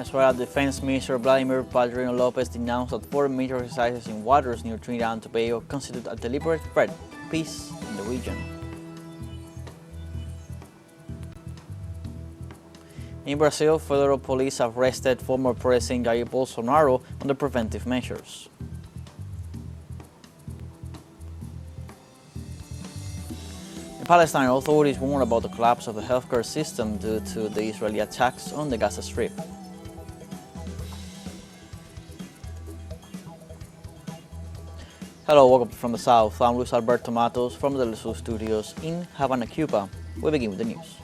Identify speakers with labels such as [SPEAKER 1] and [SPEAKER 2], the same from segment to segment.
[SPEAKER 1] Venezuela Defense Minister Vladimir Padrino Lopez denounced that foreign military exercises in waters near Trinidad and Tobago constitute a deliberate threat to peace in the region. In Brazil, federal police arrested former President Jair Bolsonaro under preventive measures. In Palestine, authorities warn about the collapse of the healthcare system due to the Israeli attacks on the Gaza Strip. Hello, welcome from the South. I'm Luis Alberto Matos from the teleSUR studios in Havana, Cuba. We begin with the news.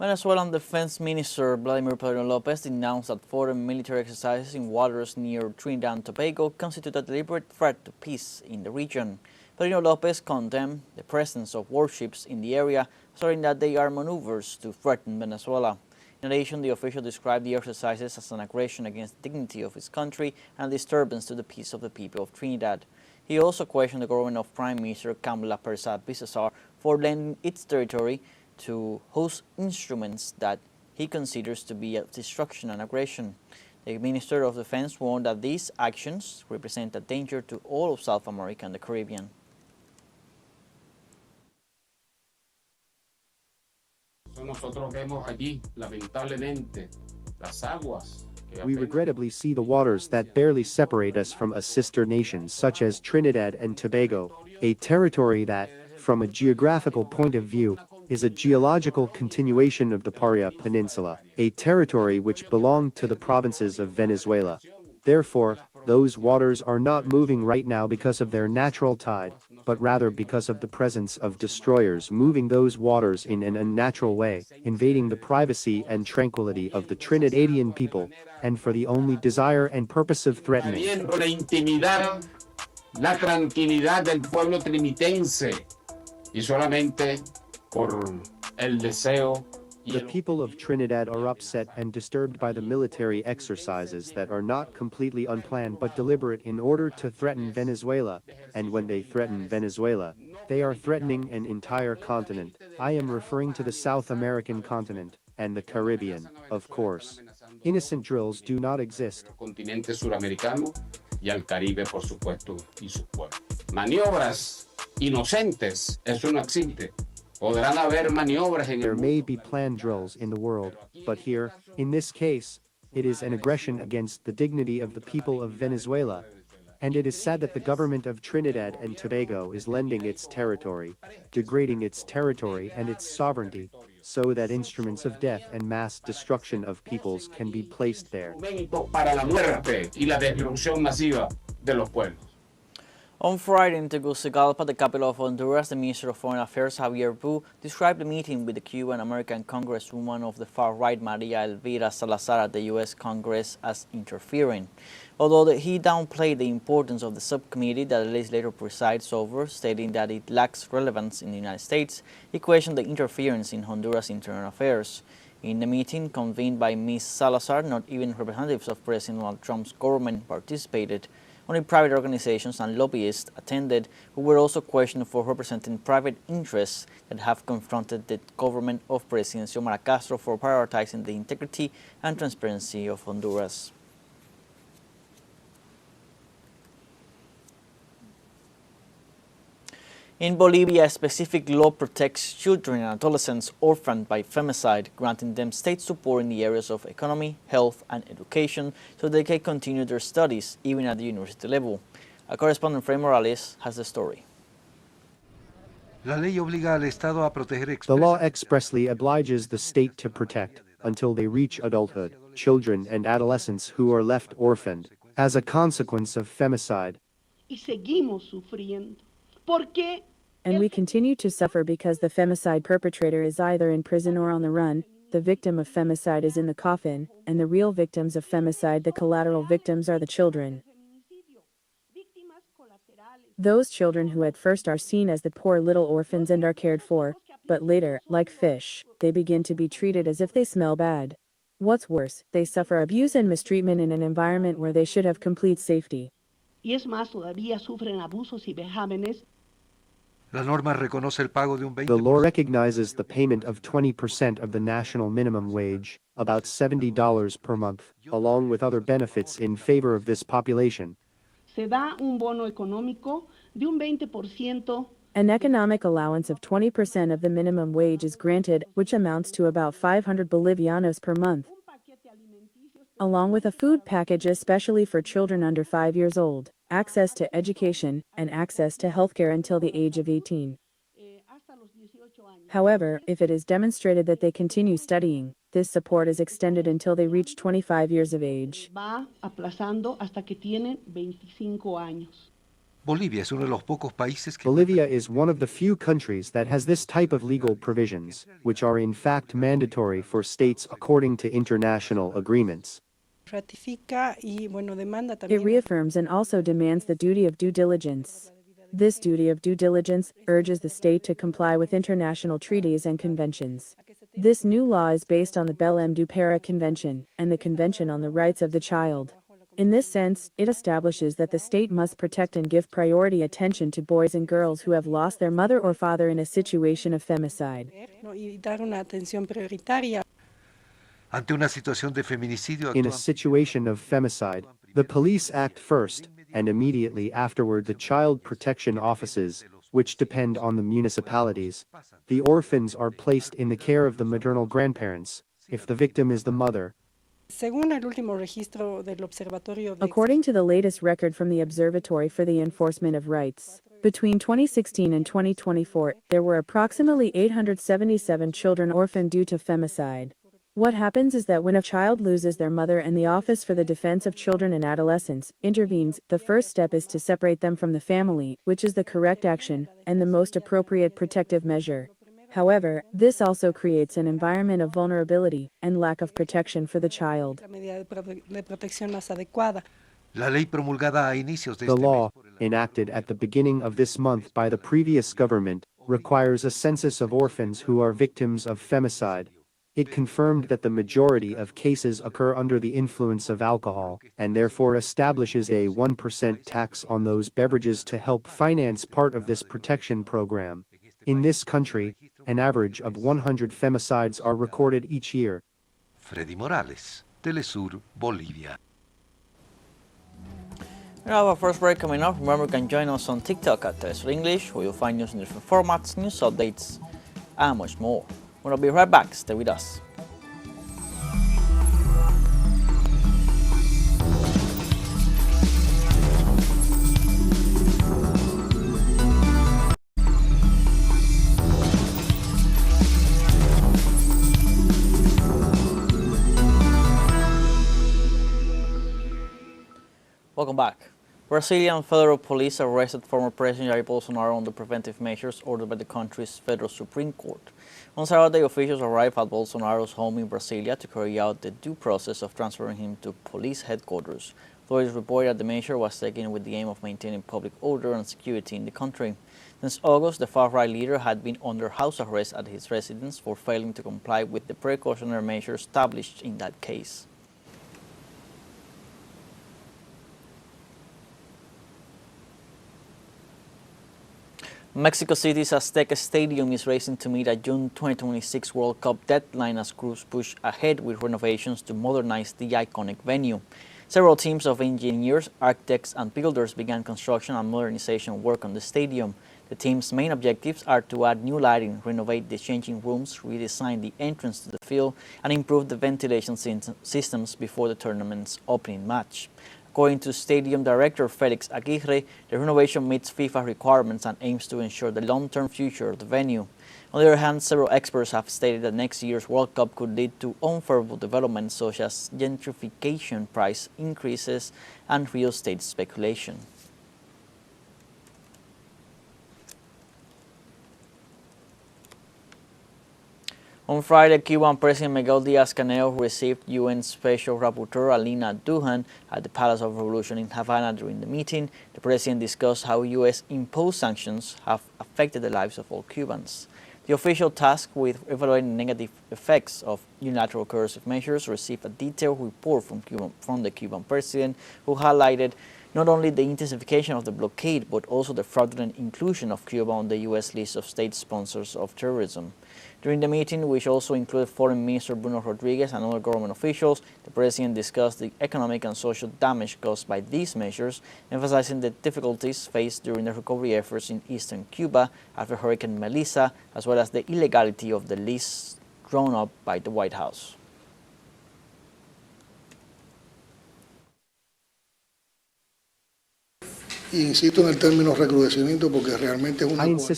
[SPEAKER 1] Venezuelan Defense Minister Vladimir Padrino Lopez denounced that foreign military exercises in waters near Trinidad and Tobago constitute a deliberate threat to peace in the region. Padrino Lopez condemned the presence of warships in the area, asserting that they are maneuvers to threaten Venezuela. In addition, the official described the exercises as an aggression against the dignity of his country and a disturbance to the peace of the people of Trinidad. He also questioned the government of Prime Minister Kamala Persad-Bissessar for lending its territory to host instruments that he considers to be a destruction and aggression. The Minister of Defense warned that these actions represent a danger to all of South America and the Caribbean.
[SPEAKER 2] We regrettably see the waters that barely separate us from a sister nation such as Trinidad and Tobago, a territory that, from a geographical point of view, is a geological continuation of the Paria Peninsula, a territory which belonged to the provinces of Venezuela. Therefore, those waters are not moving right now because of their natural tide, but rather because of the presence of destroyers moving those waters in an unnatural way, invading the privacy and tranquility of the Trinidadian people, and for the only desire and purpose of threatening
[SPEAKER 3] la tranquilidad del pueblo trinitense y solamente por el deseo.
[SPEAKER 2] The people of Trinidad are upset and disturbed by the military exercises that are not completely unplanned but deliberate in order to threaten Venezuela, and when they threaten Venezuela, they are threatening an entire continent. I am referring to the South American continent and the Caribbean, of course. Innocent drills do not exist.
[SPEAKER 3] Continente suramericano y al Caribe, por supuesto, y sus pueblos. Maniobras inocentes, eso no existe. Podrán haber maniobras en el
[SPEAKER 2] There may be planned drills in the world, but here, in this case, it is an aggression against the dignity of the people of Venezuela. And it is sad that the government of Trinidad and Tobago is lending its territory, degrading its territory and its sovereignty, so that instruments of death and mass destruction of peoples can be placed there.
[SPEAKER 3] Para la muerte y la destrucción masiva de los pueblos.
[SPEAKER 1] On Friday in Tegucigalpa, the capital of Honduras, the Minister of Foreign Affairs, Javier Bou, described the meeting with the Cuban-American Congresswoman of the far-right, Maria Elvira Salazar, at the U.S. Congress as interfering. Although he downplayed the importance of the subcommittee that the legislator presides over, stating that it lacks relevance in the United States, he questioned the interference in Honduras' internal affairs. In the meeting convened by Ms. Salazar, not even representatives of President Donald Trump's government participated. Only private organizations and lobbyists attended, who were also questioned for representing private interests that have confronted the government of President Xiomara Castro for prioritizing the integrity and transparency of Honduras. In Bolivia, a specific law protects children and adolescents orphaned by femicide, granting them state support in the areas of economy, health, and education so they can continue their studies, even at the university level. Our correspondent Frei Morales has the story.
[SPEAKER 2] The law expressly obliges the state to protect, until they reach adulthood, children and adolescents who are left orphaned, as a consequence of femicide.
[SPEAKER 4] And we continue to suffer because the femicide perpetrator is either in prison or on the run, the victim of femicide is in the coffin, and the real victims of femicide, the collateral victims, are the children. Those children who at first are seen as the poor little orphans and are cared for, but later, like fish, they begin to be treated as if they smell bad. What's worse, they suffer abuse and mistreatment in an environment where they should have complete safety.
[SPEAKER 5] y es más, todavía sufren abusos y vejámenes.
[SPEAKER 6] La norma reconoce el pago de un
[SPEAKER 2] The law
[SPEAKER 6] 20%.
[SPEAKER 2] recognizes the payment of 20% of the national minimum wage, about $70 per month, along with other benefits in favor of this population.
[SPEAKER 5] Se da un bono económico de un 20%.
[SPEAKER 4] An economic allowance of 20% of the minimum wage is granted, which amounts to about 500 Bolivianos per month, along with a food package especially for children under 5 years old, access to education, and access to healthcare until the age of 18. However, if it is demonstrated that they continue studying, this support is extended until they reach 25 years of age.
[SPEAKER 5] Va aplazando hasta que tienen 25 años.
[SPEAKER 6] Bolivia es uno de los pocos países que
[SPEAKER 2] Bolivia is one of the few countries that has this type of legal provisions, which are in fact mandatory for states according to international agreements.
[SPEAKER 7] Ratifica y, bueno, demanda
[SPEAKER 4] It
[SPEAKER 7] también.
[SPEAKER 4] reaffirms and also demands the duty of due diligence. This duty of due diligence urges the state to comply with international treaties and conventions. This new law is based on the Belém do Pará Convention and the Convention on the Rights of the Child. In this sense, it establishes that the state must protect and give priority attention to boys and girls who have lost their mother or father in a situation of femicide.
[SPEAKER 7] ¿No? Y dar una atención prioritaria.
[SPEAKER 6] ante una situación de feminicidio
[SPEAKER 2] In a
[SPEAKER 6] actúan
[SPEAKER 2] situation of femicide, the police act first, and immediately afterward the child protection offices, which depend on the municipalities. The orphans are placed in the care of the maternal grandparents, if the victim is the mother.
[SPEAKER 7] Según el último registro del Observatorio de
[SPEAKER 4] According to the latest record from the Observatory for the Enforcement of Rights, between 2016 and 2024, there were approximately 877 children orphaned due to femicide. What happens is that when a child loses their mother and the Office for the Defense of Children and Adolescents intervenes, the first step is to separate them from the family, which is the correct action and the most appropriate protective measure. However, this also creates an environment of vulnerability and lack of protection for the child.
[SPEAKER 7] la medida de protección más adecuada.
[SPEAKER 6] la ley promulgada a inicios de
[SPEAKER 2] The
[SPEAKER 6] este
[SPEAKER 2] law,
[SPEAKER 6] mes por el
[SPEAKER 2] enacted at the beginning of this month by the previous government, requires a census of orphans who are victims of femicide. It confirmed that the majority of cases occur under the influence of alcohol, and therefore establishes a 1% tax on those beverages to help finance part of this protection program. In this country, an average of 100 femicides are recorded each year.
[SPEAKER 6] Freddy Morales, teleSUR, Bolivia.
[SPEAKER 1] We have our first break coming up. Remember, you can join us on TikTok at teleSUR English, where you'll find news in different formats, news updates, and much more. We'll be right back. Stay with us. Welcome back. Brazilian federal police arrested former President Jair Bolsonaro on the preventive measures ordered by the country's federal Supreme Court. On Saturday, officials arrived at Bolsonaro's home in Brasilia to carry out the due process of transferring him to police headquarters. Authorities reported that the measure was taken with the aim of maintaining public order and security in the country. Since August, the far-right leader had been under house arrest at his residence for failing to comply with the precautionary measures established in that case. Mexico City's Azteca Stadium is racing to meet a June 2026 World Cup deadline as crews push ahead with renovations to modernize the iconic venue. Several teams of engineers, architects, and builders began construction and modernization work on the stadium. The team's main objectives are to add new lighting, renovate the changing rooms, redesign the entrance to the field, and improve the ventilation systems before the tournament's opening match. According to Stadium Director Felix Aguirre, the renovation meets FIFA requirements and aims to ensure the long-term future of the venue. On the other hand, several experts have stated that next year's World Cup could lead to unfavorable developments such as gentrification, price increases, and real estate speculation. On Friday, Cuban President Miguel Díaz-Canel received UN Special Rapporteur Alina Duhan at the Palace of Revolution in Havana. During the meeting, the president discussed how U.S. imposed sanctions have affected the lives of all Cubans. The official tasked with evaluating negative effects of unilateral coercive measures received a detailed report from the Cuban president, who highlighted not only the intensification of the blockade, but also the fraudulent inclusion of Cuba on the U.S. list of state sponsors of terrorism. During the meeting, which also included Foreign Minister Bruno Rodriguez and other government officials, the President discussed the economic and social damage caused by these measures, emphasizing the difficulties faced during the recovery efforts in eastern Cuba after Hurricane Melissa, as well as the illegality of the list drawn up by the White House.
[SPEAKER 2] I insist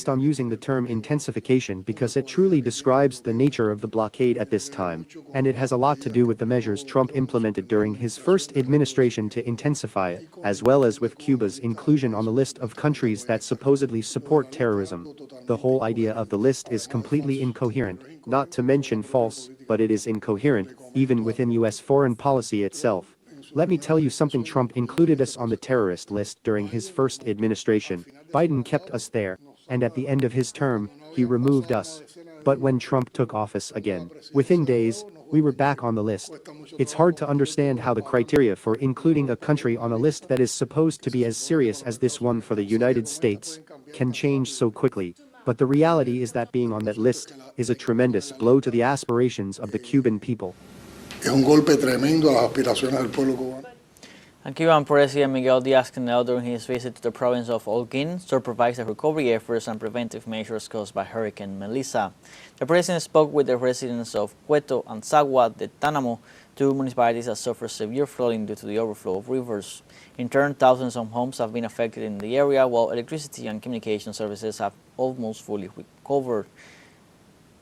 [SPEAKER 2] on using the term intensification because it truly describes the nature of the blockade at this time, and it has a lot to do with the measures Trump implemented during his first administration to intensify it, as well as with Cuba's inclusion on the list of countries that supposedly support terrorism. The whole idea of the list is completely incoherent, not to mention false, but it is incoherent, even within U.S. foreign policy itself. Let me tell you something. Trump included us on the terrorist list during his first administration. Biden kept us there, and at the end of his term, he removed us. But when Trump took office again, within days, we were back on the list. It's hard to understand how the criteria for including a country on a list that is supposed to be as serious as this one for the United States can change so quickly. But the reality is that being on that list is a tremendous blow to the aspirations of the Cuban people.
[SPEAKER 8] Es un golpe tremendo a las aspiraciones del pueblo cubano.
[SPEAKER 1] And Cuban President Miguel Díaz-Canel, during his visit to the province of Holguín, supervised the recovery efforts and preventive measures caused by Hurricane Melissa. The president spoke with the residents of Cueto and Sagua de Tanamo, two municipalities that suffer severe flooding due to the overflow of rivers. In turn, thousands of homes have been affected in the area, while electricity and communication services have almost fully recovered.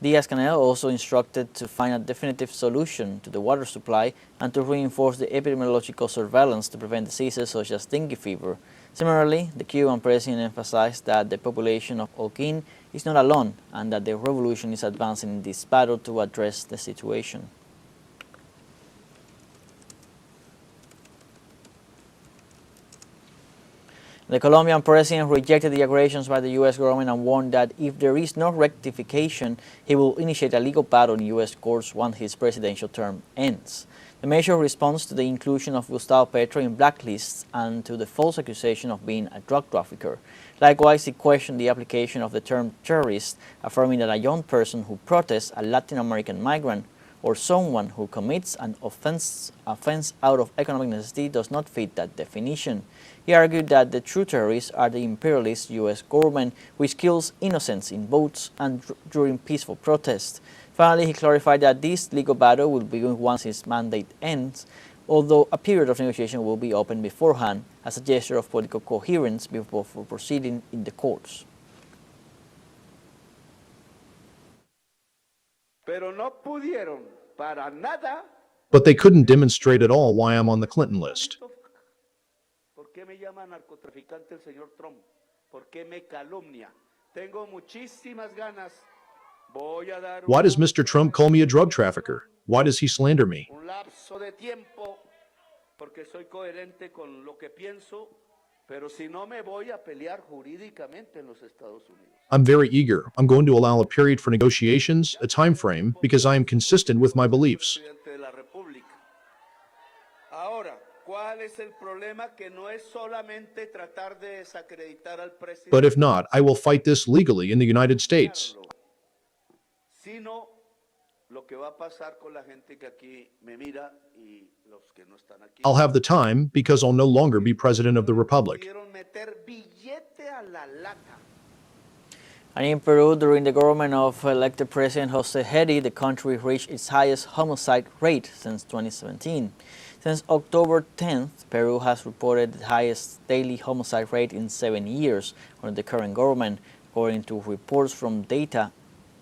[SPEAKER 1] Díaz-Canel also instructed to find a definitive solution to the water supply and to reinforce the epidemiological surveillance to prevent diseases such as dengue fever. Similarly, the Cuban president emphasized that the population of Holguín is not alone and that the revolution is advancing in this battle to address the situation. The Colombian president rejected the aggressions by the U.S. government and warned that if there is no rectification, he will initiate a legal battle in U.S. courts once his presidential term ends. The measure responds to the inclusion of Gustavo Petro in blacklists and to the false accusation of being a drug trafficker. Likewise, he questioned the application of the term terrorist, affirming that a young person who protests, a Latin American migrant, or someone who commits an offense out of economic necessity does not fit that definition. He argued that the true terrorists are the imperialist U.S. government, which kills innocents in boats and during peaceful protests. Finally, he clarified that this legal battle will begin once his mandate ends, although a period of negotiation will be opened beforehand as a gesture of political coherence before proceeding in the courts.
[SPEAKER 9] But they couldn't demonstrate at all why I'm on the Clinton list. Why does Mr. Trump call me a drug trafficker? Why does he slander me? I'm very eager. I'm going to allow a period for negotiations, a time frame, because I am consistent with my beliefs. But if not, I will fight this legally in the United States. I'll have the time because I'll no longer be president of the Republic.
[SPEAKER 1] And in Peru, during the government of elected President José Hedy, the country reached its highest homicide rate since 2017. Since October 10th, Peru has reported the highest daily homicide rate in 7 years under the current government, according to reports from data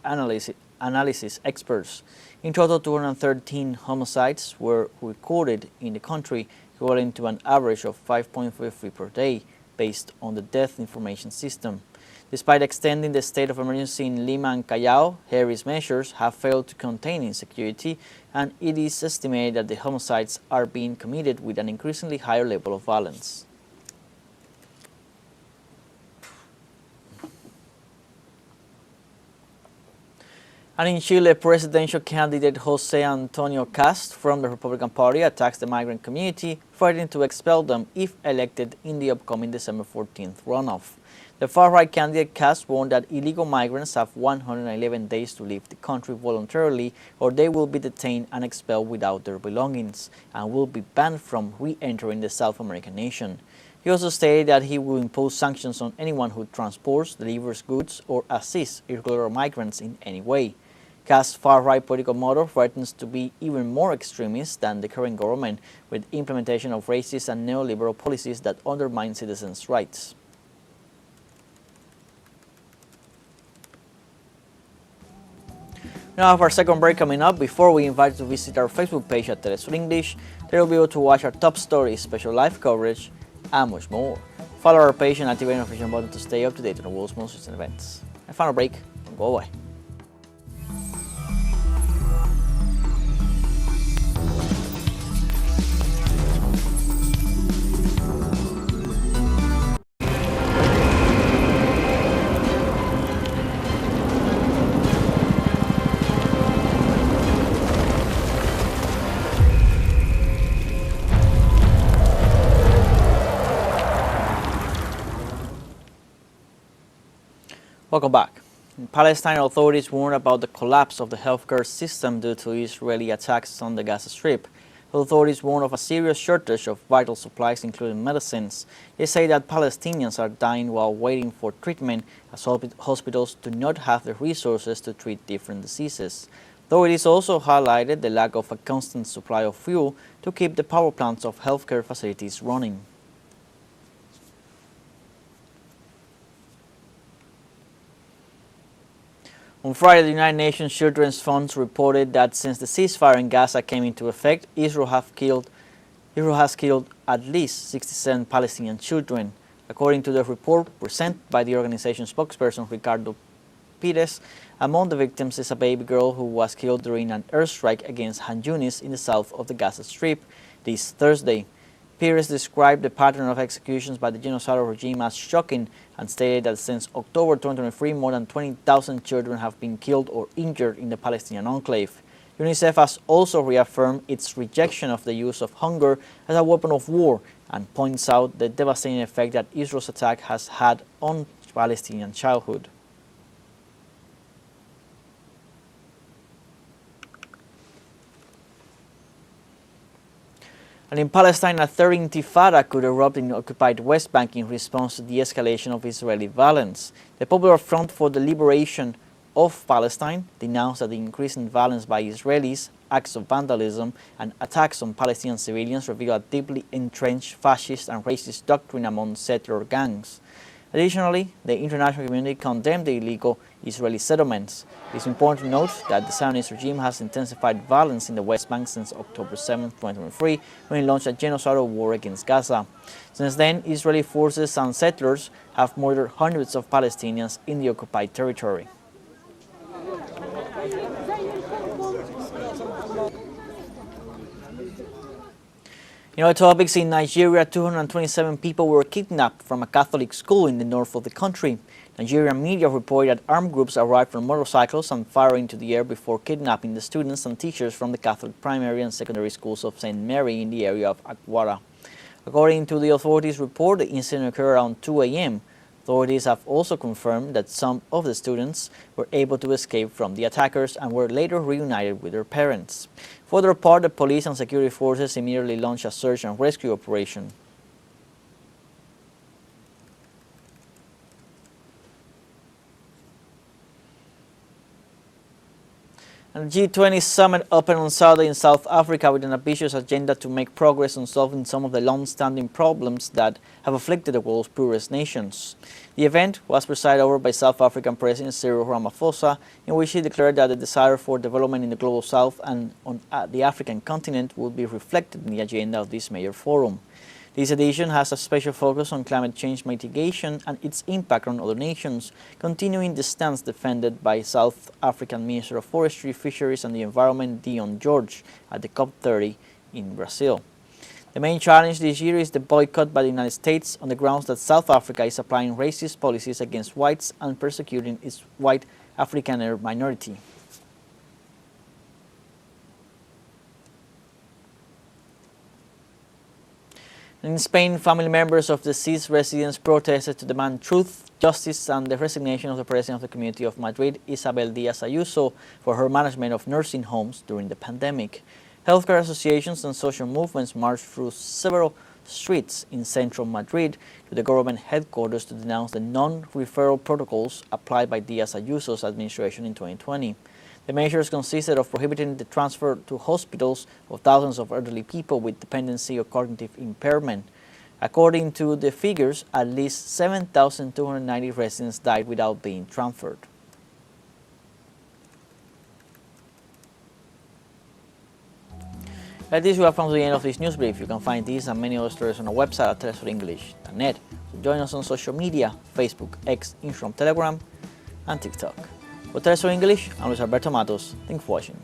[SPEAKER 1] analysis experts. In total, 213 homicides were recorded in the country, equivalent to an average of 5.53 per day, based on the death information system. Despite extending the state of emergency in Lima and Callao, Hedy's measures have failed to contain insecurity, and it is estimated that the homicides are being committed with an increasingly higher level of violence. And in Chile, presidential candidate Jose Antonio Cast from the Republican Party attacks the migrant community, threatening to expel them if elected in the upcoming December 14th runoff. The far-right candidate Cast warned that illegal migrants have 111 days to leave the country voluntarily, or they will be detained and expelled without their belongings, and will be banned from re-entering the South American nation. He also stated that he will impose sanctions on anyone who transports, delivers goods, or assists irregular migrants in any way. Cast's far-right political model threatens to be even more extremist than the current government, with implementation of racist and neoliberal policies that undermine citizens' rights. Now, have our second break coming up. Before we invite you to visit our Facebook page at teleSUR English, there you'll be able to watch our top stories, special live coverage, and much more. Follow our page and activate the notification button to stay up to date on the world's most recent events. And final break, don't go away. Welcome back. Palestine authorities warned about the collapse of the healthcare system due to Israeli attacks on the Gaza Strip. The authorities warn of a serious shortage of vital supplies, including medicines. They say that Palestinians are dying while waiting for treatment, as hospitals do not have the resources to treat different diseases. Authorities also highlighted the lack of a constant supply of fuel to keep the power plants of healthcare facilities running. On Friday, the United Nations Children's Fund reported that since the ceasefire in Gaza came into effect, Israel has killed at least 67 Palestinian children. According to the report presented by the organization spokesperson Ricardo Pires, among the victims is a baby girl who was killed during an airstrike against Han Yunis in the south of the Gaza Strip this Thursday. Pires described the pattern of executions by the genocidal regime as shocking and stated that since October 2023, more than 20,000 children have been killed or injured in the Palestinian enclave. UNICEF has also reaffirmed its rejection of the use of hunger as a weapon of war and points out the devastating effect that Israel's attack has had on Palestinian childhood. And in Palestine, a third intifada could erupt in the occupied West Bank in response to the escalation of Israeli violence. The Popular Front for the Liberation of Palestine denounced that the increasing violence by Israelis, acts of vandalism, and attacks on Palestinian civilians reveal a deeply entrenched fascist and racist doctrine among settler gangs. Additionally, the international community condemned the illegal Israeli settlements. It is important to note that the Zionist regime has intensified violence in the West Bank since October 7, 2023, when it launched a genocidal war against Gaza. Since then, Israeli forces and settlers have murdered hundreds of Palestinians in the occupied territory. In other topics, in Nigeria, 227 people were kidnapped from a Catholic school in the north of the country. Nigerian media reported that armed groups arrived on motorcycles and fired into the air before kidnapping the students and teachers from the Catholic primary and secondary schools of St. Mary in the area of Akwara. According to the authorities' report, the incident occurred around 2 a.m. Authorities have also confirmed that some of the students were able to escape from the attackers and were later reunited with their parents. For their part, the police and security forces immediately launched a search and rescue operation. And the G20 summit opened on Saturday in South Africa with an ambitious agenda to make progress on solving some of the long-standing problems that have afflicted the world's poorest nations. The event was presided over by South African President Cyril Ramaphosa, in which he declared that the desire for development in the global south and on the African continent would be reflected in the agenda of this major forum. This edition has a special focus on climate change mitigation and its impact on other nations, continuing the stance defended by South African Minister of Forestry, Fisheries and the Environment Dion George at the COP30 in Brazil. The main challenge this year is the boycott by the United States on the grounds that South Africa is applying racist policies against whites and persecuting its white Afrikaner minority. In Spain, family members of deceased residents protested to demand truth, justice, and the resignation of the President of the Community of Madrid, Isabel Díaz Ayuso, for her management of nursing homes during the pandemic. Healthcare associations and social movements marched through several streets in central Madrid to the government headquarters to denounce the non-referral protocols applied by Díaz Ayuso's administration in 2020. The measures consisted of prohibiting the transfer to hospitals of thousands of elderly people with dependency or cognitive impairment. According to the figures, at least 7,290 residents died without being transferred. Like this, we have come to the end of this news brief. You can find these and many other stories on our website at telesurenglish.net. So join us on social media, Facebook, X, Instagram, Telegram, and TikTok. For TeleSUR English, I'm Luis Alberto Matos. Thanks for watching.